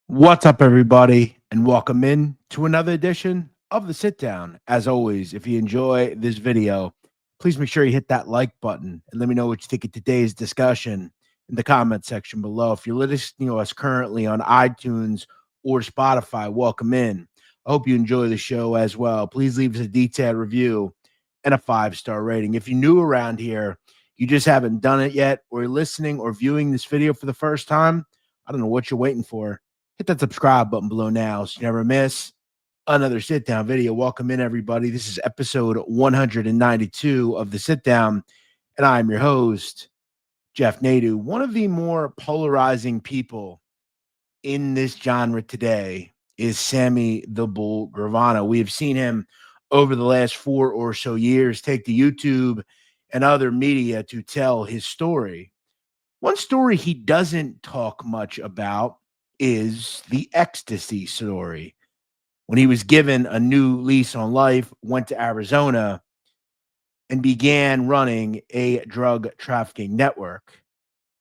What's up, everybody, and welcome in to another edition of the Sit Down. As always, if you enjoy this video, please make sure you hit that like button and let me know what you think of today's discussion in the comment section below. If you're listening to us currently on iTunes or Spotify, welcome in. I hope you enjoy the show as well. Please leave us a detailed review and a 5-star rating. If you're new around here, you just haven't done it yet, or you're listening or viewing this video for the first time, I don't know what you're waiting for. Hit that subscribe button below now so you never miss another sit down video. Welcome in, everybody. This is episode 192 of the Sit Down, and I'm your host, Jeff Nadu. One of the more polarizing people in this genre today is Sammy the Bull Gravano. We have seen him over the last 4 or so years take to YouTube and other media to tell his story. One story he doesn't talk much about is the ecstasy story. When he was given a new lease on life, went to Arizona and began running a drug trafficking network.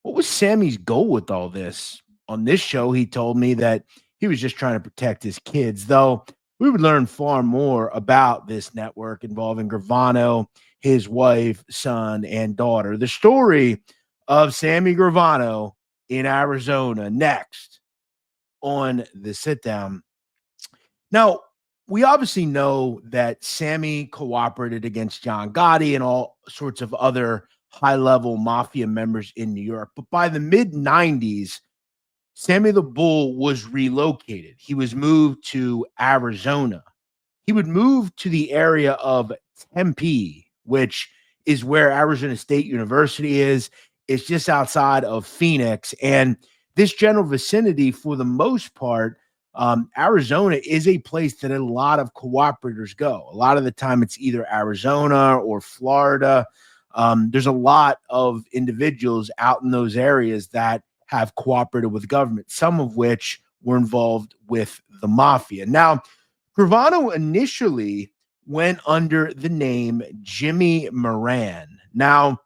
What was Sammy's goal with all this? On this show, he told me that he was just trying to protect his kids, though we would learn far more about this network involving Gravano, his wife, son, and daughter. The story of Sammy Gravano in Arizona next on the Sit Down. Now, we obviously know that Sammy cooperated against John Gotti and all sorts of other high-level mafia members in New York. But by the mid-90s, Sammy the Bull was relocated. He was moved to Arizona. He would move to the area of Tempe, which is where Arizona State University is. It's just outside of Phoenix. And this general vicinity, for the most part, Arizona is a place that a lot of cooperators go. A lot of the time, it's either Arizona or Florida. There's a lot of individuals out in those areas that have cooperated with government, some of which were involved with the mafia. Now, Gravano initially went under the name Jimmy Moran. Now,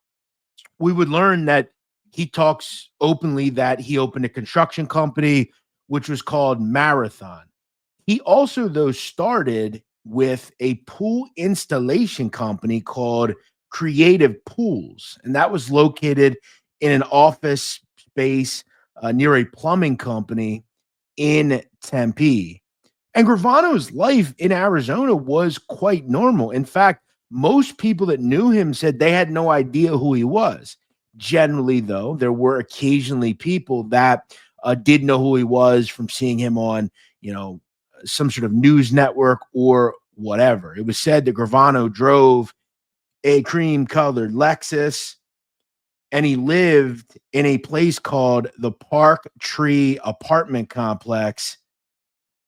we would learn that he talks openly that he opened a construction company, which was called Marathon. He also, though, started with a pool installation company called Creative Pools, and that was located in an office space near a plumbing company in Tempe. And Gravano's life in Arizona was quite normal. In fact, most people that knew him said they had no idea who he was. Generally, though, there were occasionally people that did know who he was from seeing him on, some sort of news network or whatever. It was said that Gravano drove a cream-colored Lexus, and he lived in a place called the Park Tree Apartment Complex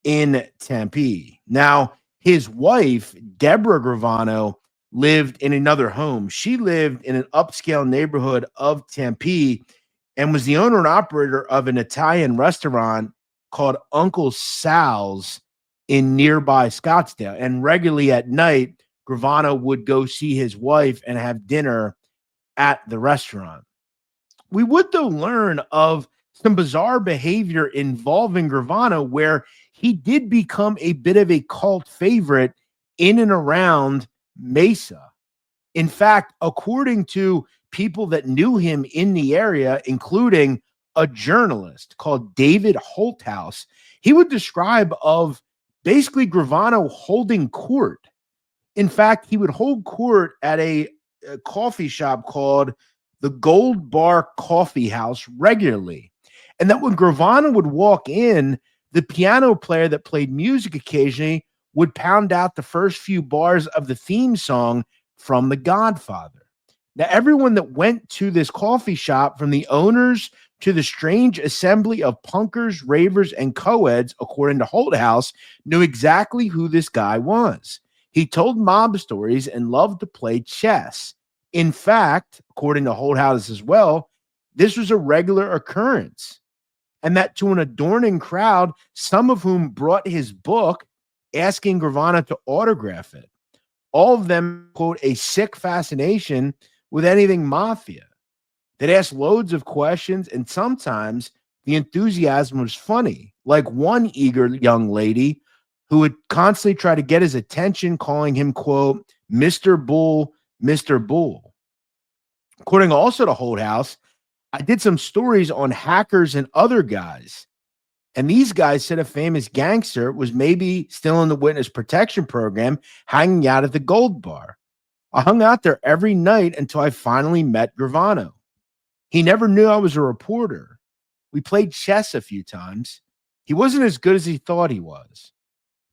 in Tempe. Now, his wife, Deborah Gravano, lived in another home. She lived in an upscale neighborhood of Tempe and was the owner and operator of an Italian restaurant called Uncle Sal's in nearby Scottsdale. And regularly at night, Gravano would go see his wife and have dinner at the restaurant. We would, though, learn of some bizarre behavior involving Gravano, where he did become a bit of a cult favorite in and around Mesa. In fact, according to people that knew him in the area, including a journalist called David Holthouse, he would describe of basically Gravano holding court. In fact, he would hold court at a coffee shop called the Gold Bar Coffee House regularly. And that when Gravano would walk in, the piano player that played music occasionally would pound out the first few bars of the theme song from The Godfather. Now, everyone that went to this coffee shop, from the owners to the strange assembly of punkers, ravers, and co-eds, according to Holthouse, knew exactly who this guy was. He told mob stories and loved to play chess. In fact, according to Holthouse as well, this was a regular occurrence, and that to an adorning crowd, some of whom brought his book asking Gravano to autograph it. All of them, quote, a sick fascination with anything mafia. They'd ask loads of questions, and sometimes the enthusiasm was funny, like one eager young lady who would constantly try to get his attention, calling him, quote, Mr. Bull, Mr. Bull. According also to Holthouse, I did some stories on hackers and other guys. And these guys said a famous gangster was maybe still in the witness protection program, hanging out at the Gold Bar. I hung out there every night until I finally met Gravano. He never knew I was a reporter. We played chess a few times. He wasn't as good as he thought he was,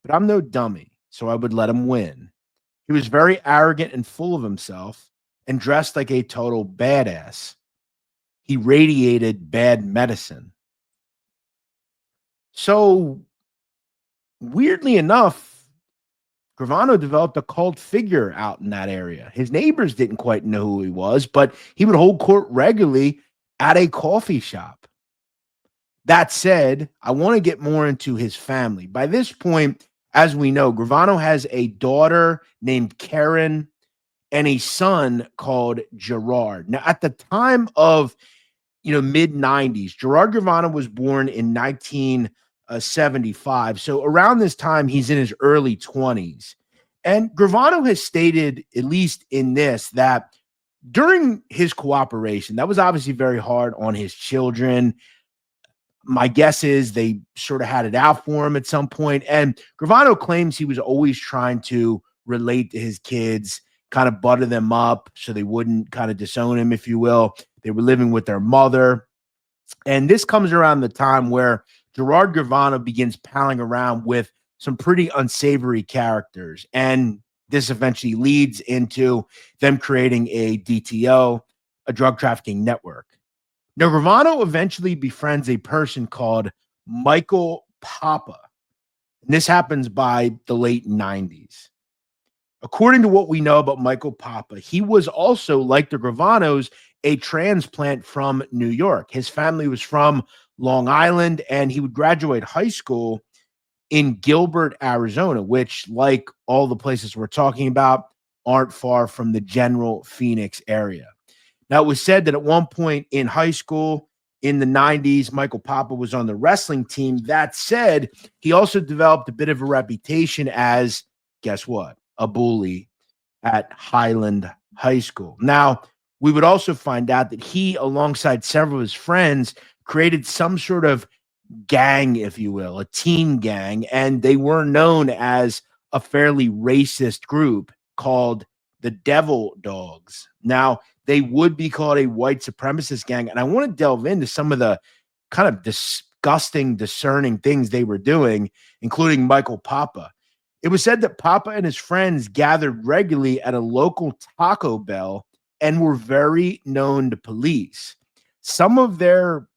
but I'm no dummy, so I would let him win. He was very arrogant and full of himself and dressed like a total badass. He radiated bad medicine. So, weirdly enough, Gravano developed a cult figure out in that area. His neighbors didn't quite know who he was, but he would hold court regularly at a coffee shop. That said, I want to get more into his family. By this point, as we know, Gravano has a daughter named Karen and a son called Gerard. Now, at the time of mid 90s, Gerard Gravano was born in 1975. So around this time, he's in his early 20s. And Gravano has stated, at least in this, that during his cooperation, that was obviously very hard on his children. My guess is they sort of had it out for him at some point. And Gravano claims he was always trying to relate to his kids, kind of butter them up so they wouldn't kind of disown him, if you will. They were living with their mother. And this comes around the time where Gerard Gravano begins palling around with some pretty unsavory characters. And this eventually leads into them creating a DTO, a drug trafficking network. Now, Gravano eventually befriends a person called Michael Papa. And this happens by the late 90s. According to what we know about Michael Papa, he was also, like the Gravanos, a transplant from New York. His family was from Long Island, and he would graduate high school in Gilbert, Arizona, which, like all the places we're talking about, aren't far from the general Phoenix area. Now, it was said that at one point in high school in the 90s, Michael Papa was on the wrestling team. That said, he also developed a bit of a reputation as, guess what, a bully at Highland High School. Now, we would also find out that he, alongside several of his friends, created some sort of gang, if you will, a teen gang, and they were known as a fairly racist group called the Devil Dogs. Now, they would be called a white supremacist gang, and I want to delve into some of the kind of disgusting, discerning things they were doing, including Michael Papa. It was said that Papa and his friends gathered regularly at a local Taco Bell and were very known to police. Some of their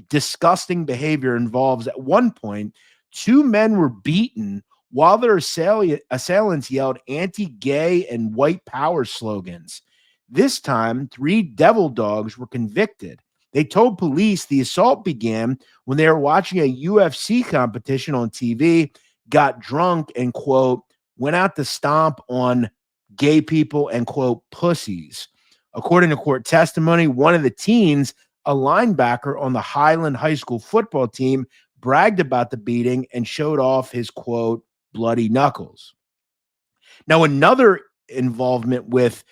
disgusting behavior involves, at one point, two men were beaten while their assailants yelled anti-gay and white power slogans. This time, 3 devil dogs were convicted. They told police the assault began when they were watching a UFC competition on TV, got drunk, and, quote, went out to stomp on gay people and, quote, pussies. According to court testimony, one of the teens, a linebacker on the Highland High School football team, bragged about the beating and showed off his, quote, bloody knuckles. Now, another involvement with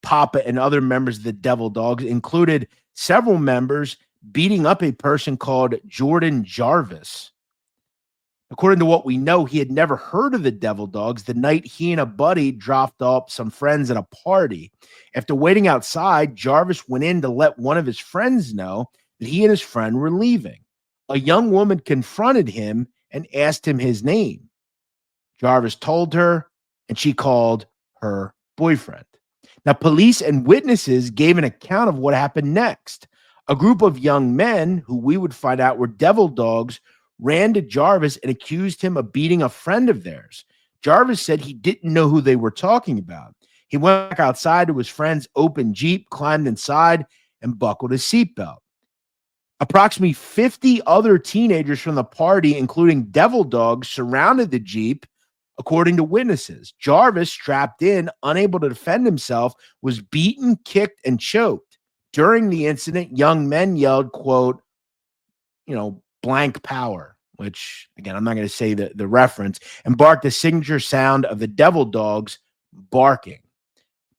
Papa and other members of the Devil Dogs included several members beating up a person called Jordan Jarvis. According to what we know, he had never heard of the Devil Dogs the night he and a buddy dropped off some friends at a party. After waiting outside, Jarvis went in to let one of his friends know that he and his friend were leaving. A young woman confronted him and asked him his name. Jarvis told her, and she called her boyfriend. Now, police and witnesses gave an account of what happened next. A group of young men, who we would find out were Devil Dogs, ran to Jarvis and accused him of beating a friend of theirs. Jarvis said he didn't know who they were talking about. He went back outside to his friend's open Jeep, climbed inside, and buckled his seatbelt. Approximately 50 other teenagers from the party, including Devil Dogs, surrounded the Jeep, according to witnesses. Jarvis, strapped in, unable to defend himself, was beaten, kicked, and choked. During the incident, young men yelled, quote, blank power, which again, I'm not going to say the reference, and barked the signature sound of the devil dogs barking.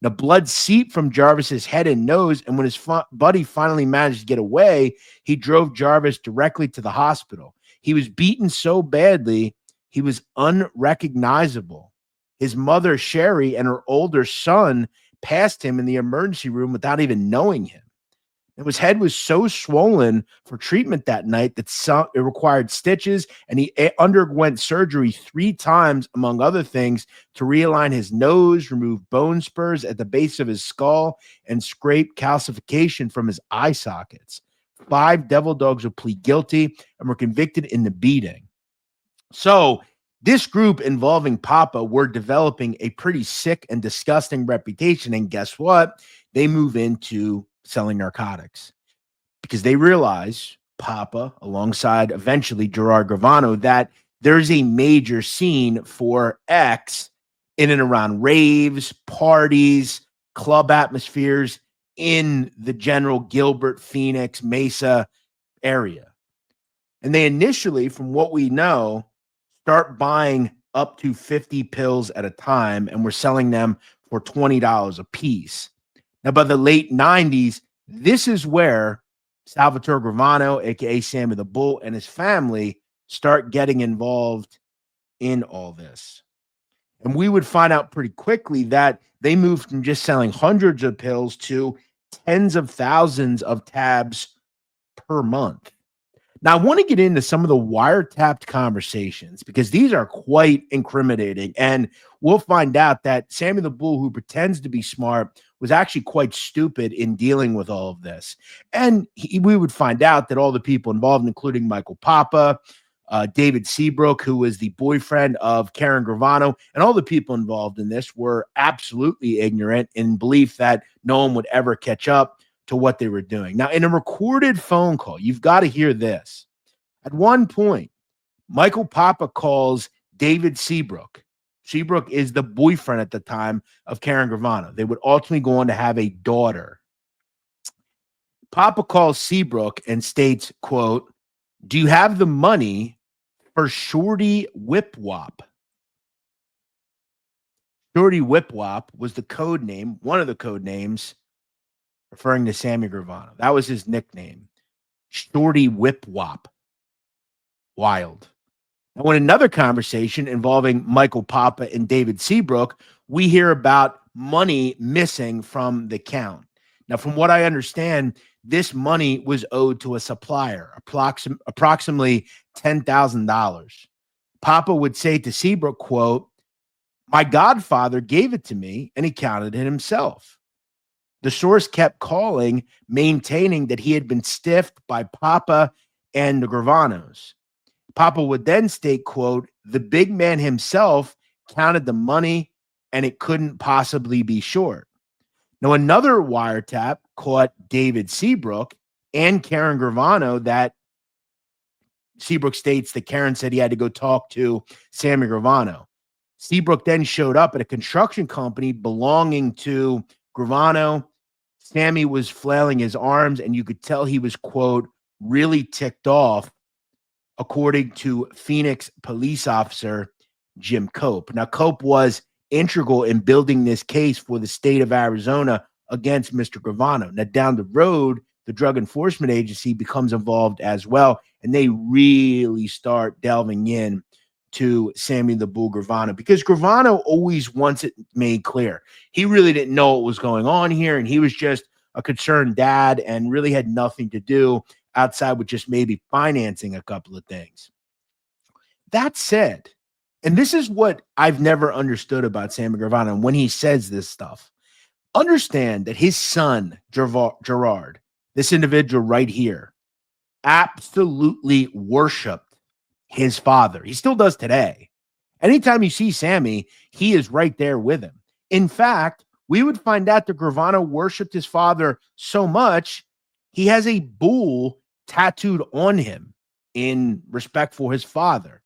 Now, blood seeped from Jarvis's head and nose, and when his buddy finally managed to get away, he drove Jarvis directly to the hospital. He was beaten so badly, he was unrecognizable. His mother, Sherry, and her older son passed him in the emergency room without even knowing him. And his head was so swollen for treatment that night that it required stitches, and he underwent surgery 3 times, among other things, to realign his nose, remove bone spurs at the base of his skull, and scrape calcification from his eye sockets. 5 devil dogs would plead guilty and were convicted in the beating. So this group involving Papa were developing a pretty sick and disgusting reputation. And guess what? They move into selling narcotics because they realize, Papa, alongside eventually Gerard Gravano, that there's a major scene for X in and around raves, parties, club atmospheres in the general Gilbert, Phoenix, Mesa area. And they initially, from what we know, start buying up to 50 pills at a time, and we're selling them for $20 a piece. Now, by the late 90s, this is where Salvatore Gravano, a.k.a. Sammy the Bull, and his family start getting involved in all this. And we would find out pretty quickly that they moved from just selling hundreds of pills to tens of thousands of tabs per month. Now, I want to get into some of the wiretapped conversations because these are quite incriminating. And we'll find out that Sammy the Bull, who pretends to be smart, was actually quite stupid in dealing with all of this. And we would find out that all the people involved, including Michael Papa, David Seabrook, who was the boyfriend of Karen Gravano, and all the people involved in this were absolutely ignorant in belief that no one would ever catch up to what they were doing. Now, in a recorded phone call, you've got to hear this. At one point, Michael Papa calls David Seabrook. Seabrook is the boyfriend at the time of Karen Gravano. They would ultimately go on to have a daughter. Papa calls Seabrook and states, quote, "Do you have the money for Shorty Whip Wop?" Shorty Whip Wop was the code name, one of the code names, referring to Sammy Gravano. That was his nickname. Shorty Whip Wop. Wild. Now, in another conversation involving Michael Papa and David Seabrook, we hear about money missing from the count. Now, from what I understand, this money was owed to a supplier, approximately $10,000. Papa would say to Seabrook, quote, "My godfather gave it to me and he counted it himself." The source kept calling, maintaining that he had been stiffed by Papa and the Gravanos. Papa would then state, quote, "The big man himself counted the money and it couldn't possibly be short." Now, another wiretap caught David Seabrook and Karen Gravano that Seabrook states that Karen said he had to go talk to Sammy Gravano. Seabrook then showed up at a construction company belonging to Gravano. Sammy was flailing his arms, and you could tell he was, quote, really ticked off, according to Phoenix police officer Jim Cope. Now, Cope was integral in building this case for the state of Arizona against Mr. Gravano. Now, down the road, the Drug Enforcement Agency becomes involved as well, and they really start delving in to Sammy the Bull Gravano, because Gravano always wants it made clear. He really didn't know what was going on here, and he was just a concerned dad and really had nothing to do outside with just maybe financing a couple of things. That said, and this is what I've never understood about Sammy Gravano when he says this stuff, understand that his son, Gerard, this individual right here, absolutely worshiped his father. He still does today. Anytime you see Sammy, he is right there with him. In fact, we would find out that Gravano worshiped his father so much, he has a bull tattooed on him in respect for his father.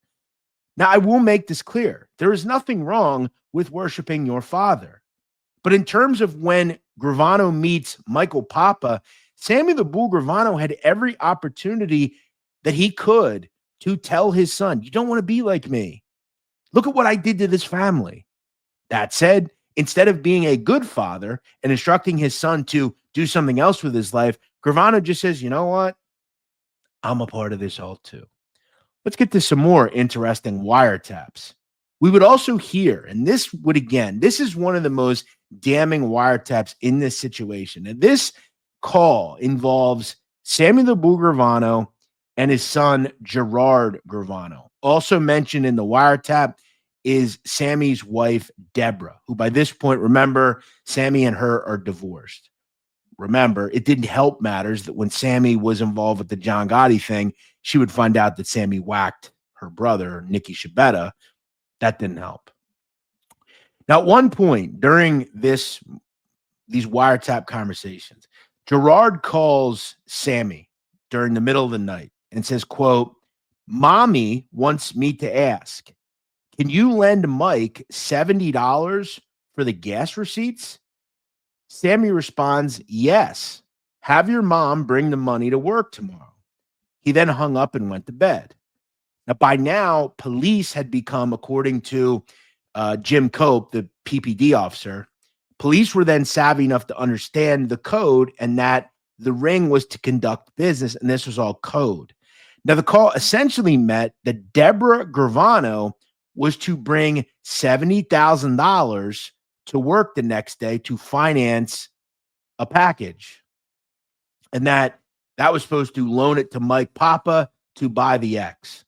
Now, I will make this clear. There is nothing wrong with worshiping your father. But in terms of when Gravano meets Michael Papa, Sammy the Bull Gravano had every opportunity that he could to tell his son, you don't want to be like me. Look at what I did to this family. That said, instead of being a good father and instructing his son to do something else with his life, Gravano just says, you know what? I'm a part of this all too. Let's get to some more interesting wiretaps. We would also hear, and this is one of the most damning wiretaps in this situation. And this call involves Sammy the Bull Gravano and his son, Gerard Gravano. Also mentioned in the wiretap is Sammy's wife, Deborah, who by this point, remember, Sammy and her are divorced. Remember, it didn't help matters that when Sammy was involved with the John Gotti thing, she would find out that Sammy whacked her brother, Nicky Shabetta. That didn't help. Now, at one point during these wiretap conversations, Gerard calls Sammy during the middle of the night and says, quote, "Mommy wants me to ask, can you lend Mike $70 for the gas receipts?" Sammy responds, "Yes. Have your mom bring the money to work tomorrow." He then hung up and went to bed. Now, by now, police had become, according to Jim Cope, the PPD officer, police were then savvy enough to understand the code and that the ring was to conduct business, and this was all code. Now, the call essentially meant that Deborah Gravano was to bring $70,000 to work the next day to finance a package, and that was supposed to loan it to Mike Papa to buy the X.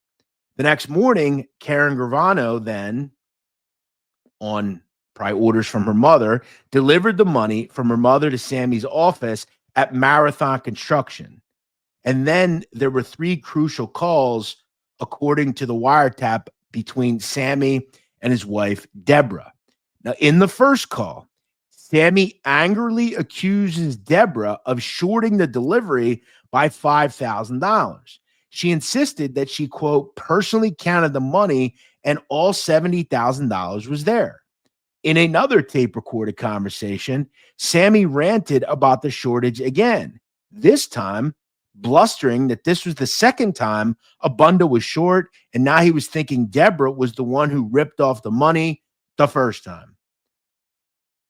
The next morning, Karen Gravano then, on probably orders from her mother, delivered the money from her mother to Sammy's office at Marathon Construction. And then there were 3 crucial calls, according to the wiretap, between Sammy and his wife, Deborah. Now, in the first call, Sammy angrily accuses Deborah of shorting the delivery by $5,000. She insisted that she, quote, personally counted the money and all $70,000 was there. In another tape-recorded conversation, Sammy ranted about the shortage again, this time blustering that this was the second time a bundle was short, and now he was thinking Deborah was the one who ripped off the money the first time.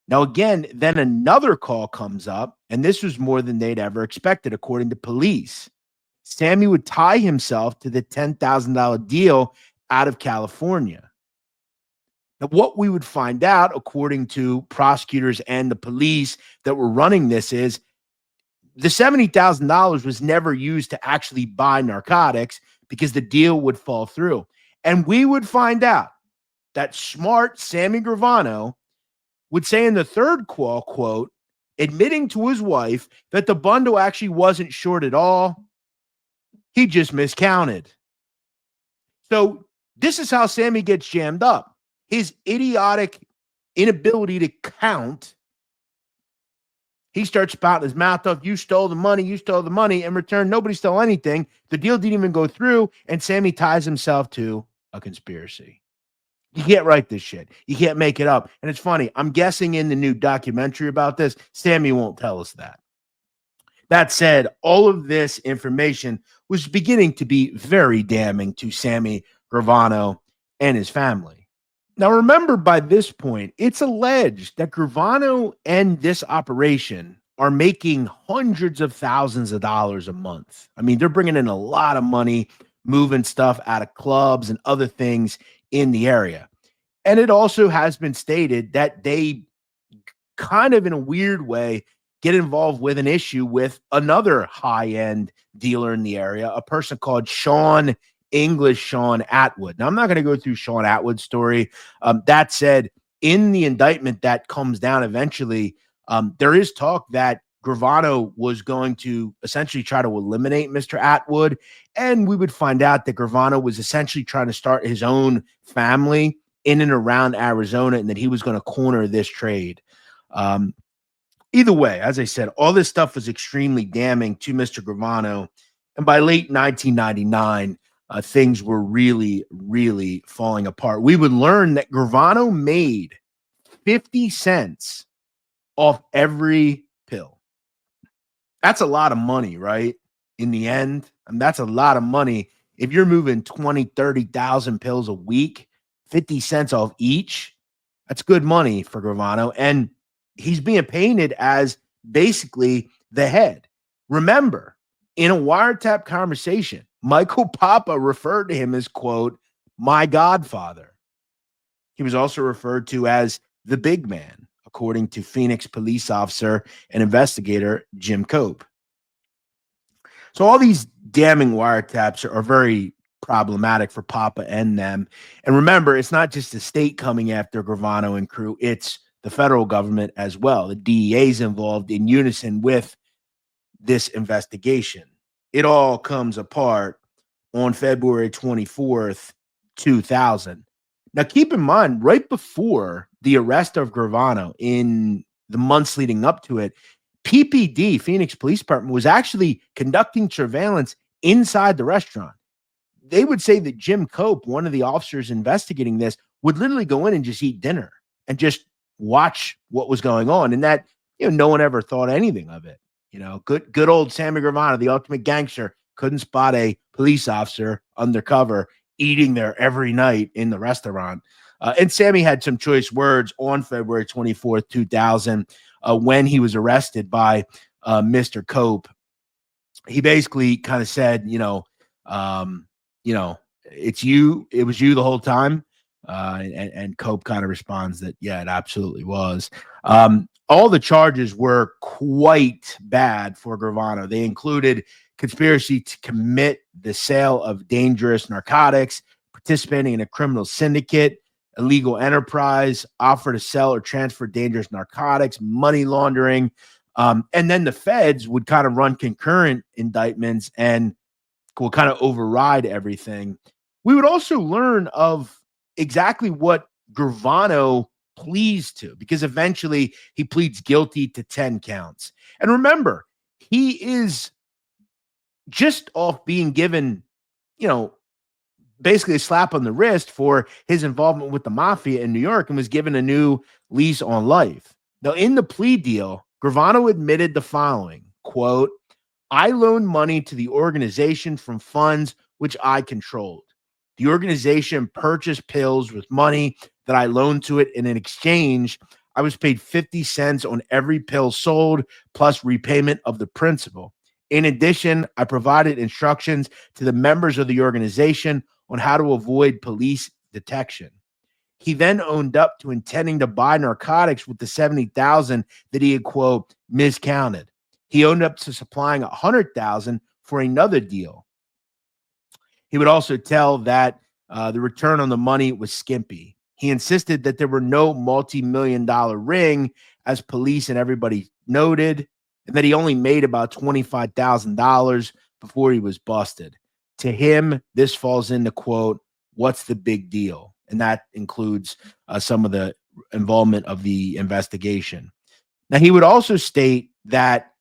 Now, again, then another call comes up, and this was more than they'd ever expected, according to police. Sammy would tie himself to the $10,000 deal out of California. Now, what we would find out, according to prosecutors and the police that were running this, is the $70,000 was never used to actually buy narcotics because the deal would fall through. And we would find out that smart Sammy Gravano would say in the third call, quote, admitting to his wife that the bundle actually wasn't short at all. He just miscounted. So this is how Sammy gets jammed up. His idiotic inability to count. He starts spouting his mouth off. You stole the money. You stole the money. In return, nobody stole anything. The deal didn't even go through. And Sammy ties himself to a conspiracy. You can't write this shit. You can't make it up. And it's funny. I'm guessing in the new documentary about this, Sammy won't tell us that. That said, all of this information was beginning to be very damning to Sammy Gravano and his family. Now, remember, by this point, it's alleged that Gravano and this operation are making hundreds of thousands of dollars a month. I mean, they're bringing in a lot of money, moving stuff out of clubs and other things in the area. And it also has been stated that they kind of, in a weird way, get involved with an issue with another high-end dealer in the area, a person called Sean Atwood. Now, I'm not going to go through Sean Atwood's story. That said, in the indictment that comes down eventually, there is talk that Gravano was going to essentially try to eliminate Mr. Atwood, and we would find out that Gravano was essentially trying to start his own family in and around Arizona, and that he was going to corner this trade. Either way, as I said, all this stuff was extremely damning to Mr. Gravano, and by late 1999, things were really, really falling apart. We would learn that Gravano made 50 cents off every pill. That's a lot of money, right? In the end, And that's a lot of money. If you're moving 20, 30,000 pills a week, 50 cents off each, that's good money for Gravano. And he's being painted as basically the head. Remember, in a wiretap conversation, Michael Papa referred to him as, quote, my godfather. He was also referred to as the big man, according to Phoenix police officer and investigator Jim Cope. So all these damning wiretaps are very problematic for Papa and them. And remember, it's not just the state coming after Gravano and crew, it's the federal government as well. The DEA is involved in unison with this investigation. It all comes apart on February 24th, 2000. Now, keep in mind, right before the arrest of Gravano in the months leading up to it, PPD, Phoenix Police Department, was actually conducting surveillance inside the restaurant. They would say that Jim Cope, one of the officers investigating this, would literally go in and just eat dinner and just watch what was going on. And that, no one ever thought anything of it. Good old Sammy Gravano, the ultimate gangster, couldn't spot a police officer undercover eating there every night in the restaurant. And Sammy had some choice words on February 24th, 2000, when he was arrested by Mr. Cope. He basically kind of said, it's you. It was you the whole time. And Cope kind of responds that, yeah, it absolutely was. All the charges were quite bad for Gravano. They included conspiracy to commit the sale of dangerous narcotics, participating in a criminal syndicate, illegal enterprise, offer to sell or transfer dangerous narcotics, money laundering. And then the feds would kind of run concurrent indictments and will kind of override everything. We would also learn of exactly what Gravano pleads to, because eventually he pleads guilty to 10 counts. And remember, he is just off being given, basically a slap on the wrist for his involvement with the mafia in New York and was given a new lease on life. Now, in the plea deal, Gravano admitted the following, quote, I loaned money to the organization from funds which I controlled. The organization purchased pills with money that I loaned to it, and in exchange, I was paid 50 cents on every pill sold, plus repayment of the principal. In addition, I provided instructions to the members of the organization on how to avoid police detection. He then owned up to intending to buy narcotics with the 70,000 that he had, quote, miscounted. He owned up to supplying 100,000 for another deal. He would also tell that the return on the money was skimpy. He insisted that there were no multi-million-dollar ring, as police and everybody noted, and that he only made about $25,000 before he was busted. To him, this falls into, quote, what's the big deal? And that includes some of the involvement of the investigation. Now, he would also state that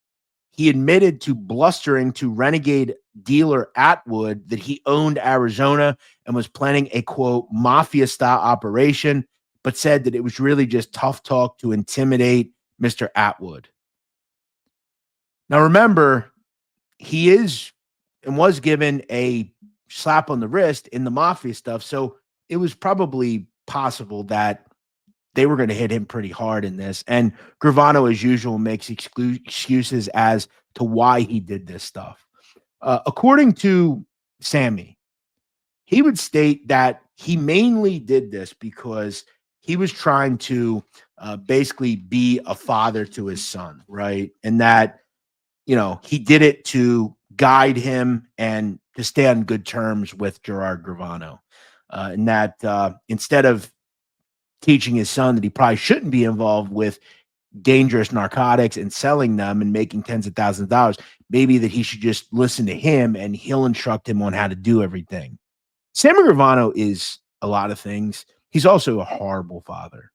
he admitted to blustering to renegade dealer Atwood that he owned Arizona and was planning a, quote, mafia-style operation, but said that it was really just tough talk to intimidate Mr. Atwood. Now, remember, he is and was given a slap on the wrist in the mafia stuff, so it was probably possible that they were going to hit him pretty hard in this. And Gravano, as usual, makes excuses as to why he did this stuff. According to Sammy, he would state that he mainly did this because he was trying to basically be a father to his son, right? And that, he did it to guide him and to stay on good terms with Gerard Gravano. And that instead of teaching his son that he probably shouldn't be involved with dangerous narcotics and selling them and making tens of thousands of dollars, maybe that he should just listen to him and he'll instruct him on how to do everything. Sammy Gravano is a lot of things. He's also a horrible father,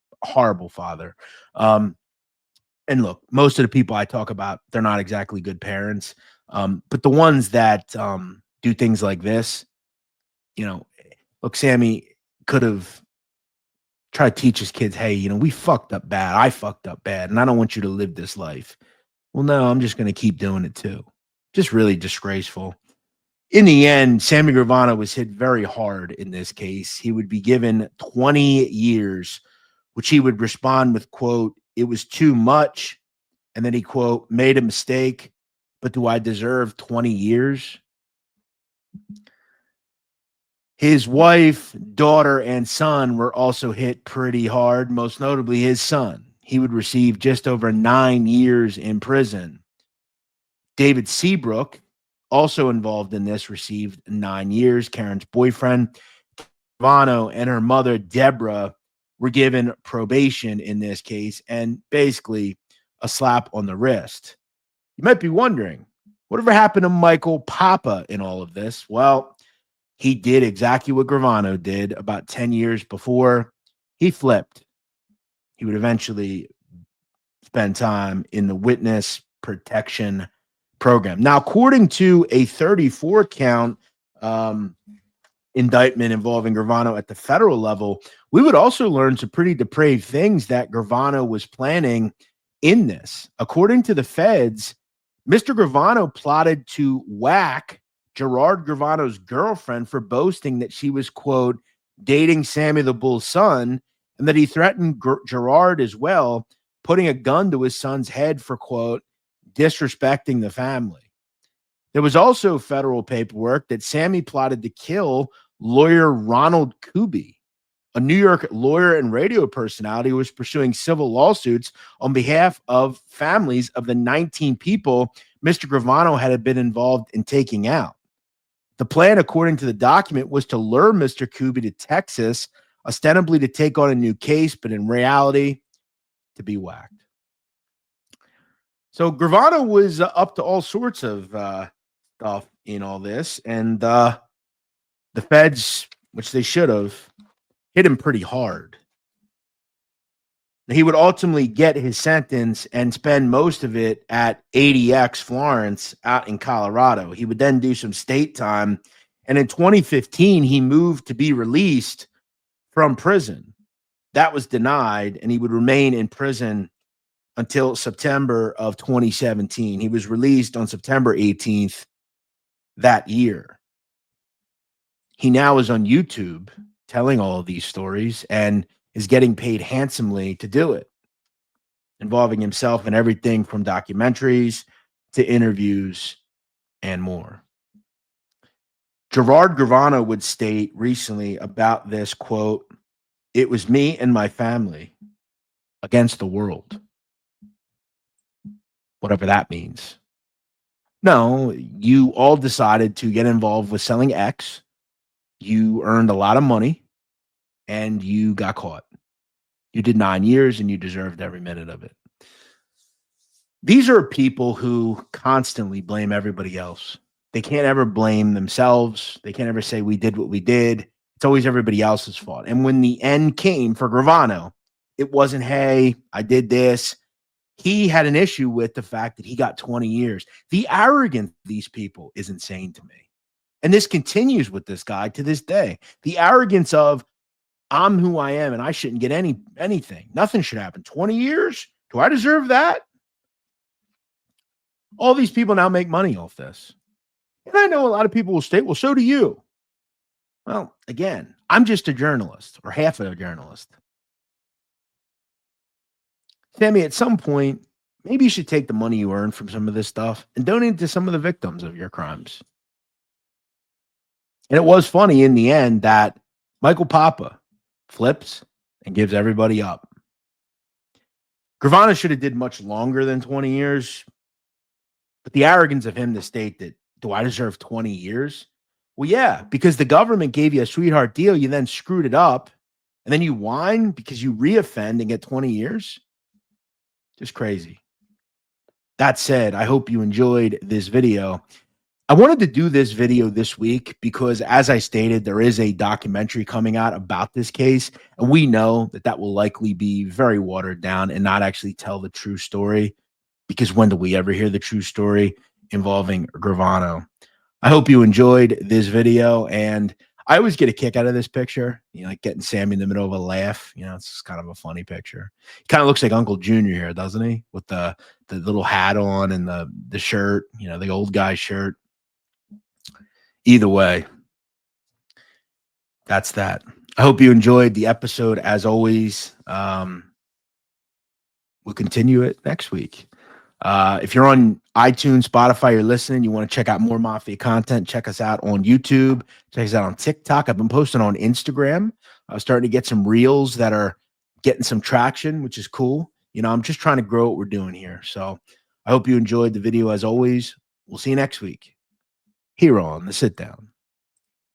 and look, most of the people I talk about, they're not exactly good parents. But the ones that do things like this, look, Sammy could have tried to teach his kids, hey, we fucked up bad. I fucked up bad, and I don't want you to live this life. Well, no, I'm just going to keep doing it too. Just really disgraceful. In the end, Sammy Gravano was hit very hard in this case. He would be given 20 years, which he would respond with, quote, "It was too much." And then he, quote, "made a mistake, but do I deserve 20 years?" His wife, daughter, and son were also hit pretty hard, most notably his son. He would receive just over 9 years in prison. David Seabrook, also involved in this, received 9 years. Karen's boyfriend, Gravano, and her mother, Deborah, were given probation in this case and basically a slap on the wrist. You might be wondering, whatever happened to Michael Papa in all of this? Well, he did exactly what Gravano did about 10 years before. He flipped. He would eventually spend time in the witness protection program. Now, according to a 34 count indictment involving Gravano at the federal level, we would also learn some pretty depraved things that Gravano was planning in this. According to the feds, Mr. Gravano plotted to whack Gerard Gravano's girlfriend for boasting that she was, quote, dating Sammy the Bull's son, and that he threatened Gerard as well, putting a gun to his son's head for, quote, disrespecting the family. There was also federal paperwork that Sammy plotted to kill lawyer Ronald Kuby, a New York lawyer and radio personality who was pursuing civil lawsuits on behalf of families of the 19 people Mr. Gravano had been involved in taking out. The plan, according to the document, was to lure Mr. Kuby to Texas, ostensibly to take on a new case, but in reality, to be whacked. So Gravano was up to all sorts of stuff in all this, and the feds, which they should have, hit him pretty hard. He would ultimately get his sentence and spend most of it at ADX Florence out in Colorado. He would then do some state time, and in 2015, he moved to be released from prison. That was denied, and he would remain in prison until September of 2017. He was released on September 18th that year. He now is on YouTube telling all of these stories and is getting paid handsomely to do it, involving himself in everything from documentaries to interviews and more. Gerard Gravano would state recently about this, quote, "It was me and my family against the world." Whatever that means. No, you all decided to get involved with selling X. You earned a lot of money and you got caught. You did 9 years and you deserved every minute of it. These are people who constantly blame everybody else. They can't ever blame themselves. They can't ever say we did what we did. It's always everybody else's fault. And when the end came for Gravano, it wasn't, hey, I did this. He had an issue with the fact that he got 20 years. The arrogance of these people is insane to me. And this continues with this guy to this day. The arrogance of, I'm who I am and I shouldn't get anything. Nothing should happen. 20 years? Do I deserve that? All these people now make money off this. And I know a lot of people will state, well, so do you. Well, again, I'm just a journalist or half of a journalist. Sammy, at some point, maybe you should take the money you earn from some of this stuff and donate it to some of the victims of your crimes. And it was funny in the end that Michael Papa flips and gives everybody up. Gravano should have did much longer than 20 years. But the arrogance of him to state that, do I deserve 20 years? Well, yeah, because the government gave you a sweetheart deal. You then screwed it up. And then you whine because you reoffend and get 20 years. Just crazy. That said, I hope you enjoyed this video. I wanted to do this video this week because, as I stated, there is a documentary coming out about this case, and we know that that will likely be very watered down and not actually tell the true story, because when do we ever hear the true story involving Gravano? I hope you enjoyed this video, and I always get a kick out of this picture, like getting Sammy in the middle of a laugh. It's kind of a funny picture. He kind of looks like Uncle Junior here, doesn't he? With the little hat on and the shirt, the old guy shirt. Either way, that's that. I hope you enjoyed the episode. As always, we'll continue it next week. If you're on iTunes, Spotify, you're listening, you want to check out more Mafia content, check us out on YouTube, check us out on TikTok. I've been posting on Instagram. I was starting to get some reels that are getting some traction, which is cool. You know, I'm just trying to grow what we're doing here. So I hope you enjoyed the video. As always, we'll see you next week here on The Sit Down.